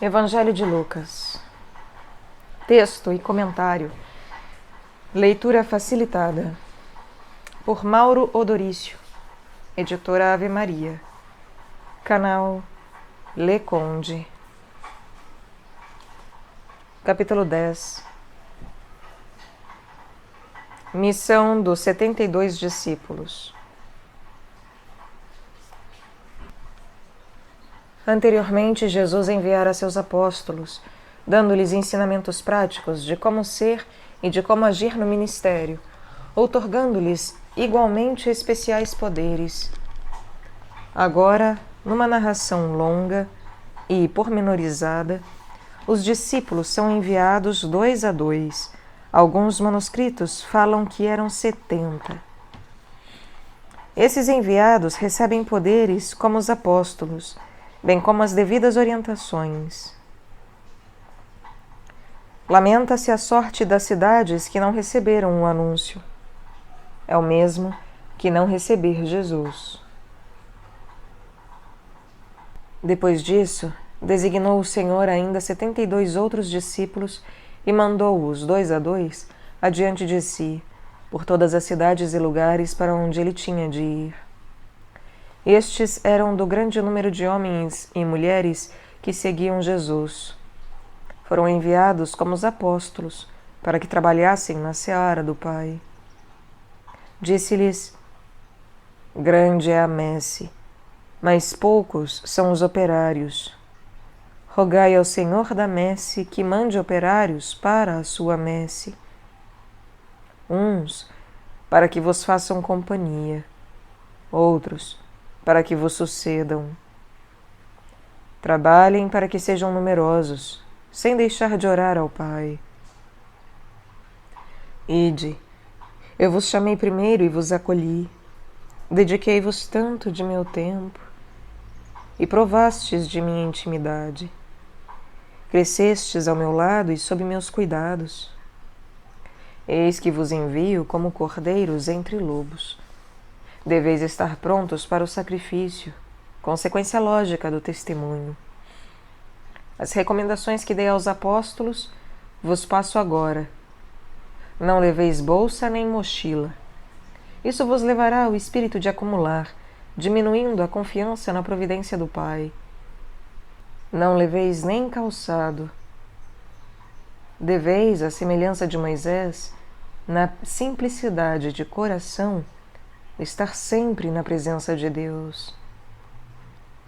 Evangelho de Lucas. Texto e comentário. Leitura facilitada. Por Mauro Odorício, editora Ave Maria. Canal Le Conde. Capítulo 10. Missão dos 72 discípulos. Anteriormente, Jesus enviara seus apóstolos, dando-lhes ensinamentos práticos de como ser e de como agir no ministério, outorgando-lhes igualmente especiais poderes. Agora, numa narração longa e pormenorizada, os discípulos são enviados 2 a 2. Alguns manuscritos falam que eram 70. Esses enviados recebem poderes como os apóstolos, bem como as devidas orientações. Lamenta-se a sorte das cidades que não receberam o anúncio. É o mesmo que não receber Jesus. Depois disso, designou o Senhor ainda 72 outros discípulos e mandou-os 2 a 2 adiante de si, por todas as cidades e lugares para onde ele tinha de ir. Estes eram do grande número de homens e mulheres que seguiam Jesus. Foram enviados como os apóstolos, para que trabalhassem na seara do Pai. Disse-lhes: grande é a messe, mas poucos são os operários. Rogai ao Senhor da messe que mande operários para a sua messe. Uns para que vos façam companhia, outros para que vos sucedam. Trabalhem para que sejam numerosos, sem deixar de orar ao Pai. Ide, eu vos chamei primeiro e vos acolhi, dediquei-vos tanto de meu tempo, e provastes de minha intimidade. Crescestes ao meu lado e sob meus cuidados. Eis que vos envio como cordeiros entre lobos. Deveis estar prontos para o sacrifício, consequência lógica do testemunho. As recomendações que dei aos apóstolos vos passo agora. Não leveis bolsa nem mochila. Isso vos levará ao espírito de acumular, diminuindo a confiança na providência do Pai. Não leveis nem calçado. Deveis, à semelhança de Moisés, na simplicidade de coração, estar sempre na presença de Deus.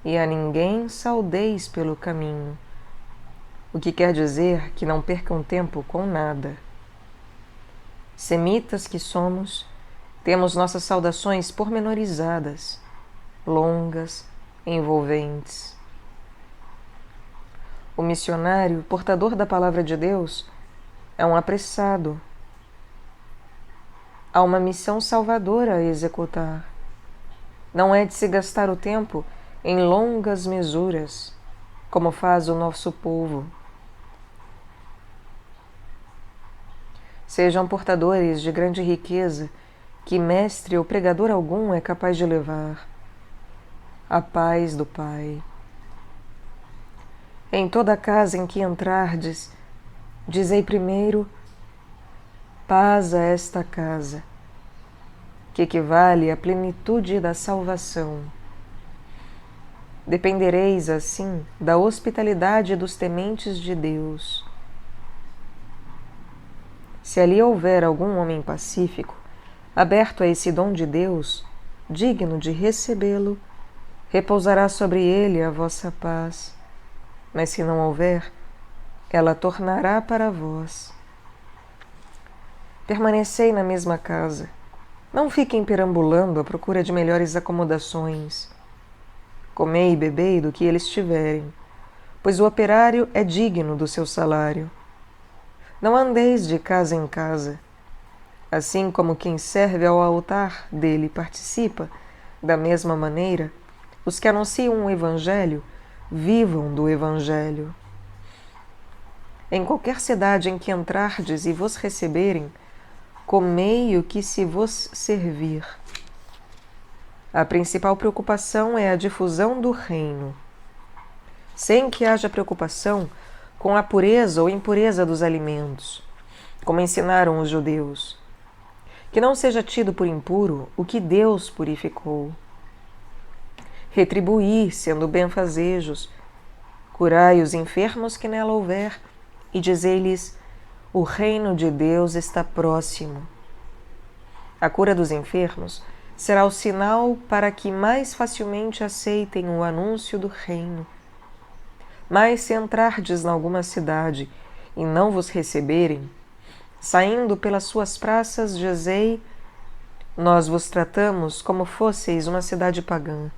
E a ninguém saudeis pelo caminho, o que quer dizer que não percam tempo com nada. Semitas que somos, temos nossas saudações pormenorizadas, longas, envolventes. O missionário, portador da palavra de Deus, é um apressado. Há uma missão salvadora a executar. Não é de se gastar o tempo em longas mesuras, como faz o nosso povo. Sejam portadores de grande riqueza que mestre ou pregador algum é capaz de levar. a paz do Pai. Em toda casa em que entrardes, dizei primeiro: paz a esta casa, que equivale à plenitude da salvação. Dependereis, assim, da hospitalidade dos tementes de Deus. Se ali houver algum homem pacífico, aberto a esse dom de Deus, digno de recebê-lo, repousará sobre ele a vossa paz. Mas se não houver, ela tornará para vós. Permanecei na mesma casa. Não fiquem perambulando à procura de melhores acomodações. Comei e bebei do que eles tiverem, pois o operário é digno do seu salário. Não andeis de casa em casa. Assim como quem serve ao altar dele participa, da mesma maneira, os que anunciam o Evangelho vivam do Evangelho. Em qualquer cidade em que entrardes e vos receberem, comei o que se vos servir. A principal preocupação é a difusão do reino, sem que haja preocupação com a pureza ou impureza dos alimentos, como ensinaram os judeus. Que não seja tido por impuro o que Deus purificou. Retribuí, sendo benfazejos, curai os enfermos que nela houver, e dizei-lhes: o reino de Deus está próximo. A cura dos enfermos será o sinal para que mais facilmente aceitem o anúncio do reino. Mas se entrardes em alguma cidade e não vos receberem, saindo pelas suas praças, dizei: nós vos tratamos como fosseis uma cidade pagã.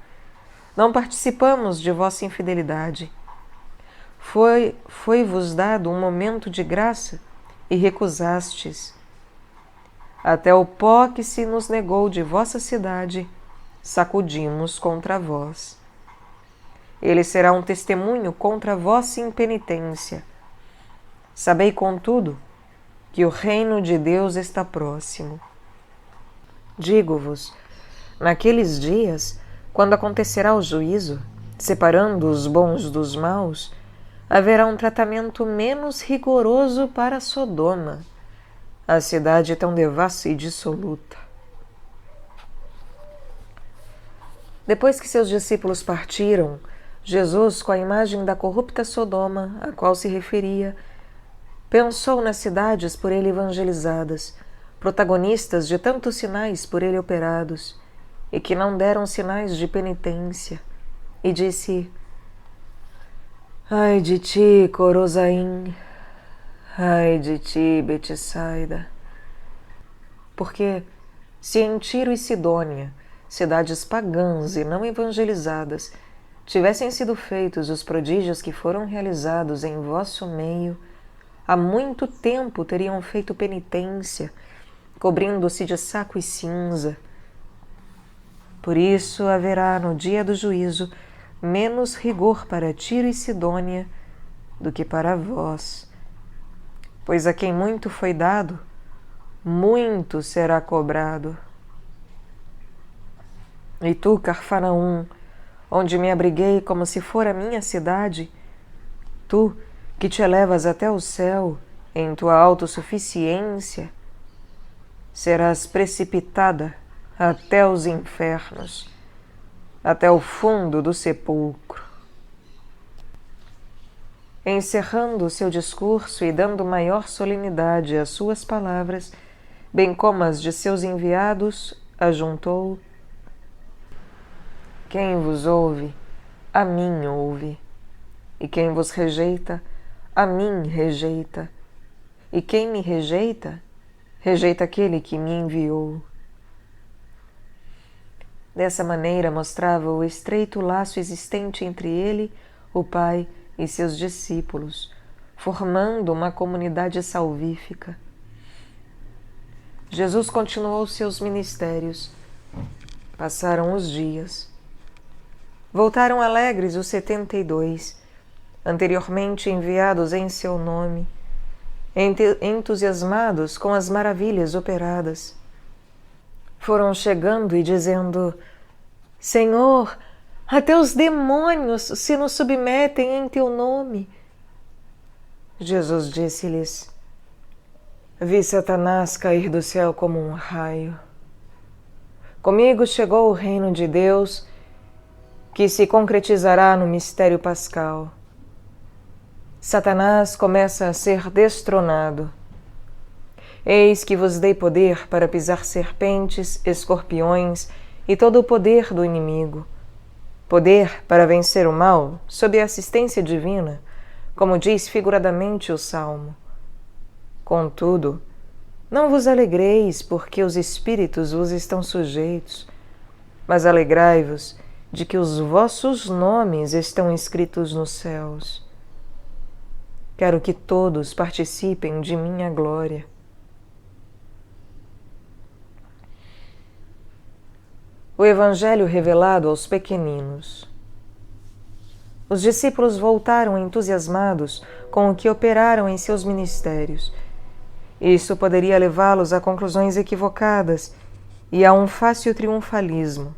Não participamos de vossa infidelidade. Foi-vos dado um momento de graça e recusastes. Até o pó que se nos negou de vossa cidade, sacudimos contra vós. Ele será um testemunho contra a vossa impenitência. Sabei, contudo, que o reino de Deus está próximo. Digo-vos, naqueles dias, quando acontecerá o juízo, separando os bons dos maus, haverá um tratamento menos rigoroso para Sodoma, a cidade tão devassa e dissoluta. Depois que seus discípulos partiram, Jesus, com a imagem da corrupta Sodoma, a qual se referia, pensou nas cidades por ele evangelizadas, protagonistas de tantos sinais por ele operados, e que não deram sinais de penitência, e disse: ai de ti, Corozaim! Ai de ti, Betsaida! Porque, se em Tiro e Sidônia, cidades pagãs e não evangelizadas, tivessem sido feitos os prodígios que foram realizados em vosso meio, há muito tempo teriam feito penitência, cobrindo-se de saco e cinza. Por isso haverá no dia do juízo menos rigor para Tiro e Sidônia do que para vós. Pois a quem muito foi dado, muito será cobrado. E tu, Cafarnaum, onde me abriguei como se fora minha cidade, tu, que te elevas até o céu em tua autossuficiência, serás precipitada até os infernos, até o fundo do sepulcro. Encerrando seu discurso e dando maior solenidade às suas palavras, bem como as de seus enviados, ajuntou: quem vos ouve, a mim ouve, e quem vos rejeita, a mim rejeita, e quem me rejeita, rejeita aquele que me enviou. Dessa maneira mostrava o estreito laço existente entre ele, o Pai, e seus discípulos, formando uma comunidade salvífica. Jesus continuou seus ministérios. Passaram os dias. Voltaram alegres os 72, anteriormente enviados em seu nome, entusiasmados com as maravilhas operadas. Foram chegando e dizendo: Senhor, Até os demônios se nos submetem em teu nome. Jesus disse-lhes: Vi Satanás cair do céu como um raio. Comigo chegou o reino de Deus, que se concretizará no mistério pascal. Satanás começa a ser destronado. Eis que vos dei poder para pisar serpentes, escorpiões e todo o poder do inimigo. Poder para vencer o mal sob a assistência divina, como diz figuradamente o Salmo. Contudo, não vos alegreis porque os espíritos vos estão sujeitos, mas alegrai-vos de que os vossos nomes estão escritos nos céus. Quero que todos participem de minha glória. O Evangelho revelado aos pequeninos. Os discípulos voltaram entusiasmados com o que operaram em seus ministérios. Isso poderia levá-los a conclusões equivocadas e a um fácil triunfalismo.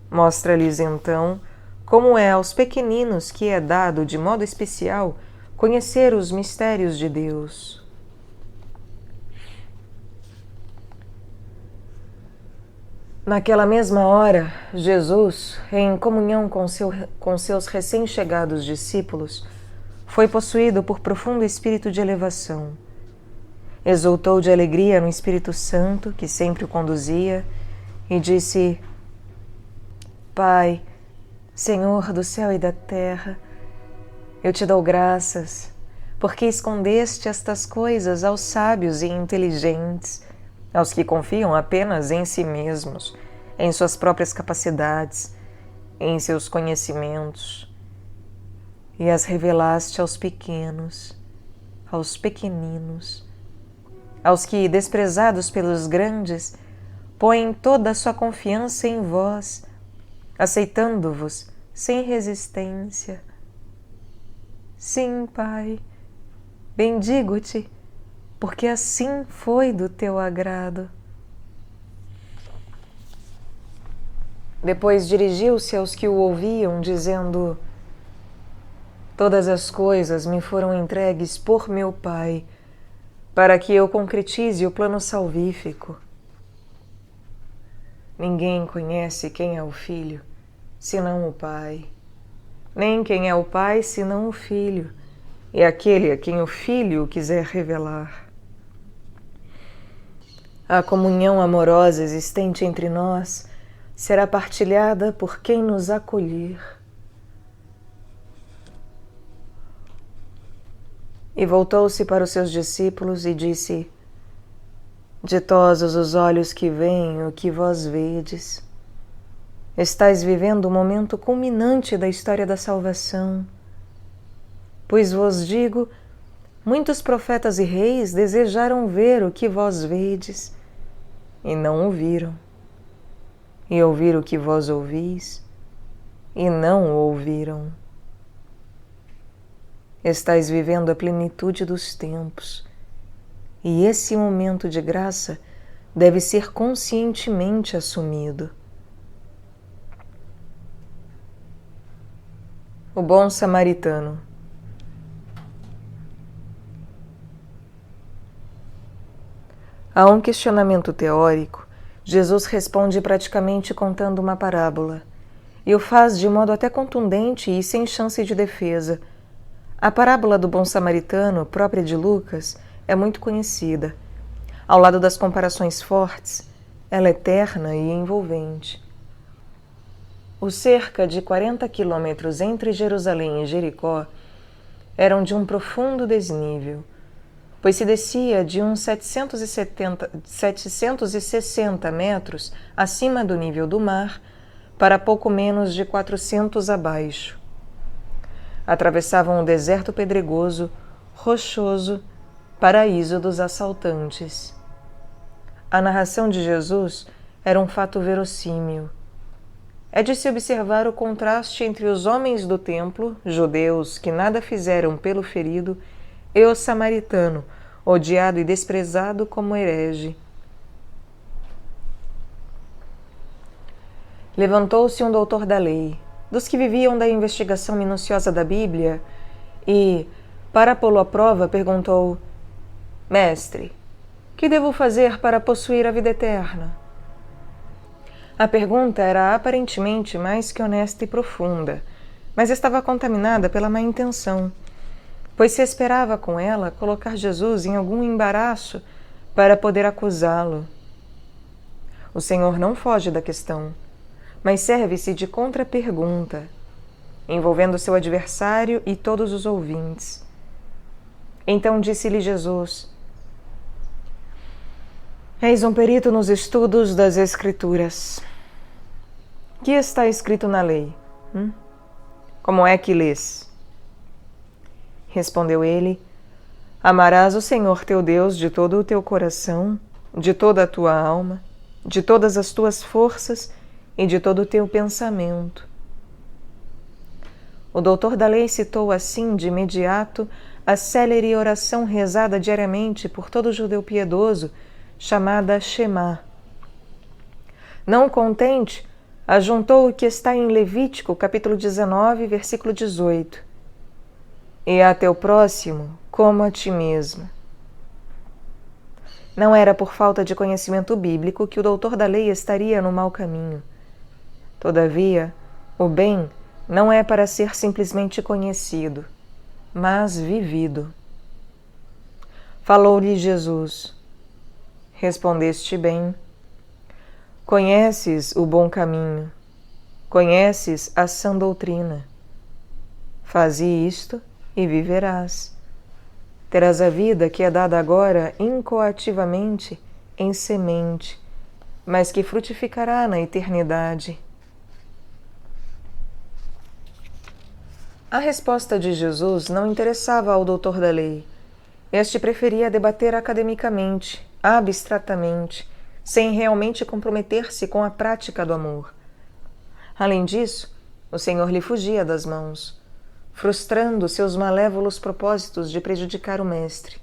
Mostra-lhes, então, como é aos pequeninos que é dado, de modo especial, conhecer os mistérios de Deus. Naquela mesma hora, Jesus, em comunhão com seus recém-chegados discípulos, foi possuído por profundo espírito de elevação. Exultou de alegria no Espírito Santo, que sempre o conduzia, e disse: Pai, Senhor do céu e da terra, eu te dou graças, porque escondeste estas coisas aos sábios e inteligentes, aos que confiam apenas em si mesmos, em suas próprias capacidades, em seus conhecimentos, e as revelaste aos pequenos, aos pequeninos, aos que, desprezados pelos grandes, põem toda a sua confiança em vós, aceitando-vos sem resistência. Sim, Pai, bendigo-te, porque assim foi do teu agrado. Depois dirigiu-se aos que o ouviam, dizendo: Todas as coisas me foram entregues por meu Pai, para que eu concretize o plano salvífico. Ninguém conhece quem é o Filho, senão o Pai, nem quem é o Pai, senão o Filho, e aquele a quem o Filho o quiser revelar. A comunhão amorosa existente entre nós será partilhada por quem nos acolher. E voltou-se para os seus discípulos e disse: Ditosos os olhos que veem o que vós vedes. Estais vivendo o momento culminante da história da salvação. Pois vos digo, muitos profetas e reis desejaram ver o que vós vedes, e não o viram, e ouvir o que vós ouvis, e não o ouviram. Estais vivendo a plenitude dos tempos, e esse momento de graça deve ser conscientemente assumido. O bom samaritano. A um questionamento teórico, Jesus responde praticamente contando uma parábola, e o faz de modo até contundente e sem chance de defesa. A parábola do bom samaritano, própria de Lucas, é muito conhecida. Ao lado das comparações fortes, ela é terna e envolvente. Os cerca de 40 quilômetros entre Jerusalém e Jericó eram de um profundo desnível, pois se descia de uns 760 metros acima do nível do mar para pouco menos de 400 abaixo. Atravessavam um deserto pedregoso, rochoso, paraíso dos assaltantes. A narração de Jesus era um fato verossímil. É de se observar o contraste entre os homens do templo, judeus que nada fizeram pelo ferido, e o samaritano, odiado e desprezado como herege. Levantou-se um doutor da lei, dos que viviam da investigação minuciosa da Bíblia e, para pô-lo à prova, perguntou: Mestre, que devo fazer para possuir a vida eterna? A pergunta era aparentemente mais que honesta e profunda, mas estava contaminada pela má intenção, pois se esperava com ela colocar Jesus em algum embaraço para poder acusá-lo. O Senhor não foge da questão, mas serve-se de contrapergunta, envolvendo seu adversário e todos os ouvintes. Então disse-lhe Jesus: És um perito nos estudos das Escrituras. Que está escrito na lei? Como é que lês? Respondeu ele: Amarás o Senhor teu Deus de todo o teu coração, de toda a tua alma, de todas as tuas forças e de todo o teu pensamento. O doutor da lei citou assim de imediato a célere oração rezada diariamente por todo judeu piedoso, chamada Shema. Não contente, ajuntou o que está em Levítico, capítulo 19, versículo 18. E a teu próximo como a ti mesmo. Não era por falta de conhecimento bíblico que o doutor da lei estaria no mau caminho. Todavia, o bem não é para ser simplesmente conhecido, mas vivido. Falou-lhe Jesus: Respondeste bem. Conheces o bom caminho, conheces a sã doutrina. Faze isto e viverás. Terás a vida que é dada agora incoativamente em semente, mas que frutificará na eternidade. A resposta de Jesus não interessava ao doutor da lei. Este preferia debater academicamente, abstratamente, sem realmente comprometer-se com a prática do amor. Além disso, o Senhor lhe fugia das mãos, frustrando seus malévolos propósitos de prejudicar o Mestre.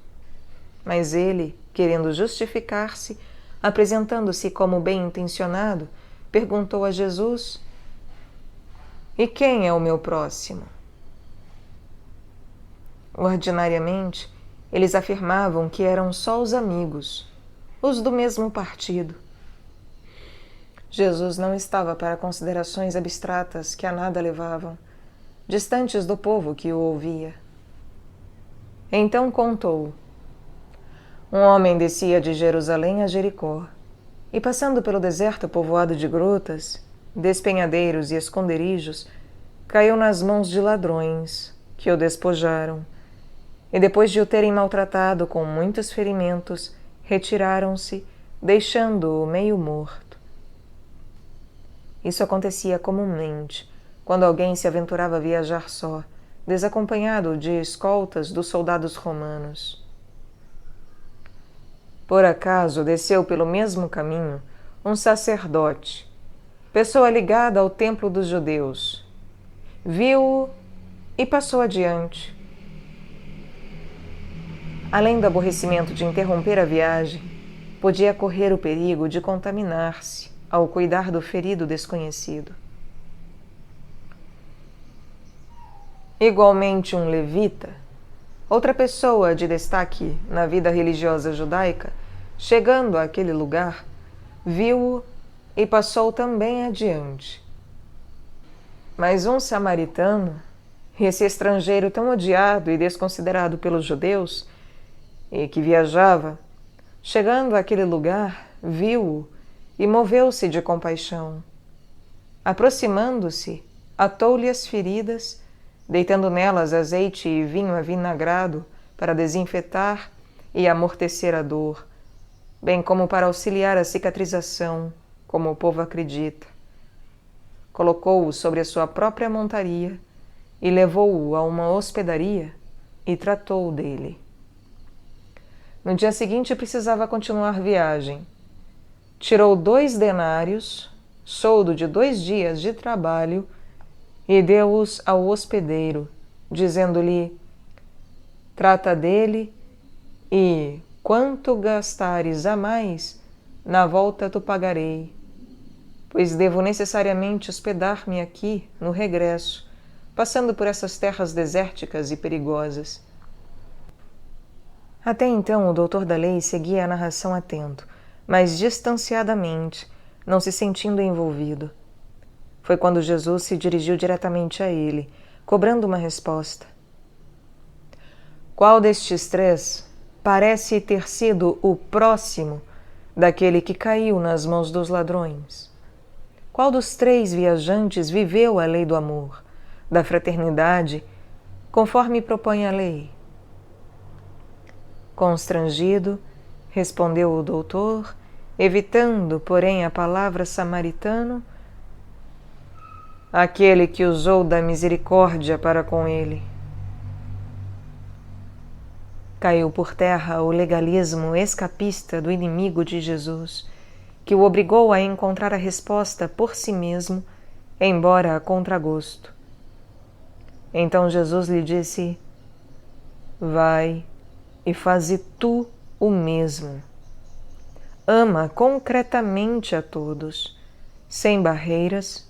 Mas ele, querendo justificar-se, apresentando-se como bem-intencionado, perguntou a Jesus: E quem é o meu próximo? Ordinariamente, eles afirmavam que eram só os amigos, os do mesmo partido. Jesus não estava para considerações abstratas que a nada levavam, distantes do povo que o ouvia. Então contou: Um homem descia de Jerusalém a Jericó, e passando pelo deserto povoado de grutas, despenhadeiros e esconderijos, caiu nas mãos de ladrões, que o despojaram, e depois de o terem maltratado com muitos ferimentos, retiraram-se, deixando-o meio morto. Isso acontecia comumente, quando alguém se aventurava a viajar só, desacompanhado de escoltas dos soldados romanos. Por acaso desceu pelo mesmo caminho um sacerdote, pessoa ligada ao templo dos judeus. Viu-o e passou adiante. Além do aborrecimento de interromper a viagem, podia correr o perigo de contaminar-se ao cuidar do ferido desconhecido. Igualmente um levita, outra pessoa de destaque na vida religiosa judaica, chegando àquele lugar, viu-o e passou também adiante. Mas um samaritano, esse estrangeiro tão odiado e desconsiderado pelos judeus, e que viajava, chegando àquele lugar, viu-o e moveu-se de compaixão. Aproximando-se, atou-lhe as feridas, deitando nelas azeite e vinho avinagrado para desinfetar e amortecer a dor, bem como para auxiliar a cicatrização, como o povo acredita. Colocou-o sobre a sua própria montaria e levou-o a uma hospedaria e tratou dele. No dia seguinte precisava continuar viagem. Tirou 2 denários, soldo de 2 dias de trabalho, e deu-os ao hospedeiro, dizendo-lhe: Trata dele e, quanto gastares a mais, na volta tu pagarei. pois devo necessariamente hospedar-me aqui no regresso, passando por essas terras desérticas e perigosas. Até então, o doutor da lei seguia a narração atento, mas distanciadamente, não se sentindo envolvido. Foi quando Jesus se dirigiu diretamente a ele, cobrando uma resposta. Qual destes três parece ter sido o próximo daquele que caiu nas mãos dos ladrões? Qual dos três viajantes viveu a lei do amor, da fraternidade, conforme propõe a lei? Constrangido, respondeu o doutor, evitando, porém, a palavra samaritano, aquele que usou da misericórdia para com ele. Caiu por terra o legalismo escapista do inimigo de Jesus, que o obrigou a encontrar a resposta por si mesmo, embora a contragosto. Então Jesus lhe disse: vai e faze tu o mesmo. Ama concretamente a todos, sem barreiras,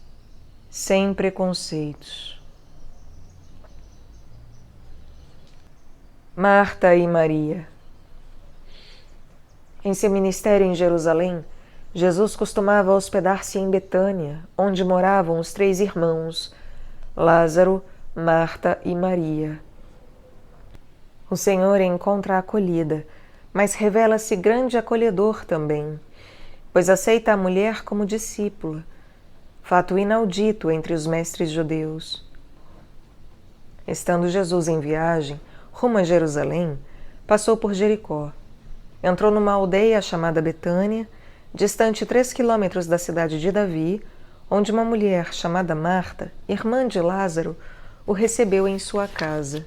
sem preconceitos. Marta e Maria. Em seu ministério em Jerusalém, Jesus costumava hospedar-se em Betânia, onde moravam os três irmãos, Lázaro, Marta e Maria. O Senhor encontra a acolhida, mas revela-se grande acolhedor também, pois aceita a mulher como discípula, fato inaudito entre os mestres judeus. Estando Jesus em viagem, rumo a Jerusalém, passou por Jericó. Entrou numa aldeia chamada Betânia, distante 3 quilômetros da cidade de Davi, onde uma mulher chamada Marta, irmã de Lázaro, o recebeu em sua casa.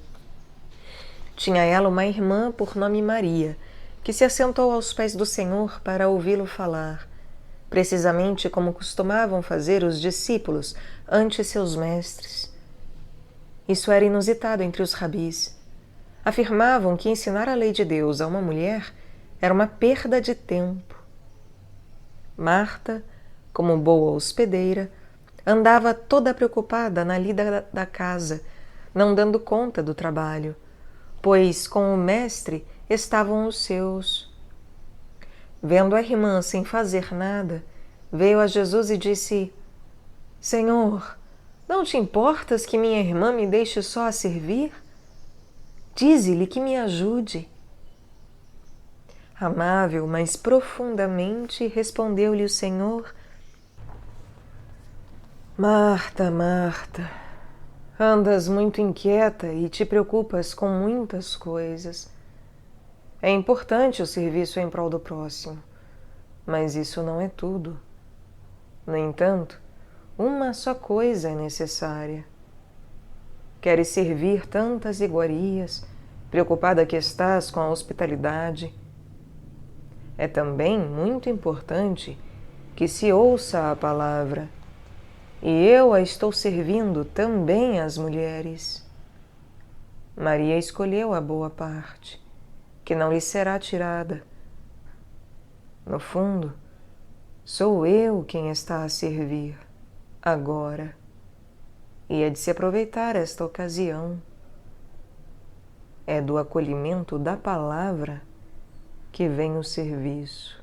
Tinha ela uma irmã por nome Maria, que se assentou aos pés do Senhor para ouvi-lo falar, precisamente como costumavam fazer os discípulos ante seus mestres. Isso era inusitado entre os rabis. Afirmavam que ensinar a lei de Deus a uma mulher era uma perda de tempo. Marta, como boa hospedeira, andava toda preocupada na lida da casa, não dando conta do trabalho, pois com o mestre estavam os seus. Vendo a irmã sem fazer nada, veio a Jesus e disse: Senhor, não te importas que minha irmã me deixe só a servir? Dize-lhe que me ajude. Amável, mas profundamente, respondeu-lhe o Senhor: Marta, Marta, andas muito inquieta e te preocupas com muitas coisas. É importante o serviço em prol do próximo, mas isso não é tudo. No entanto, uma só coisa é necessária. Queres servir tantas iguarias, preocupada que estás com a hospitalidade. É também muito importante que se ouça a palavra, e eu a estou servindo também às mulheres. Maria escolheu a boa parte, que não lhe será tirada. No fundo, sou eu quem está a servir, agora, e é de se aproveitar esta ocasião. É do acolhimento da palavra que vem o serviço.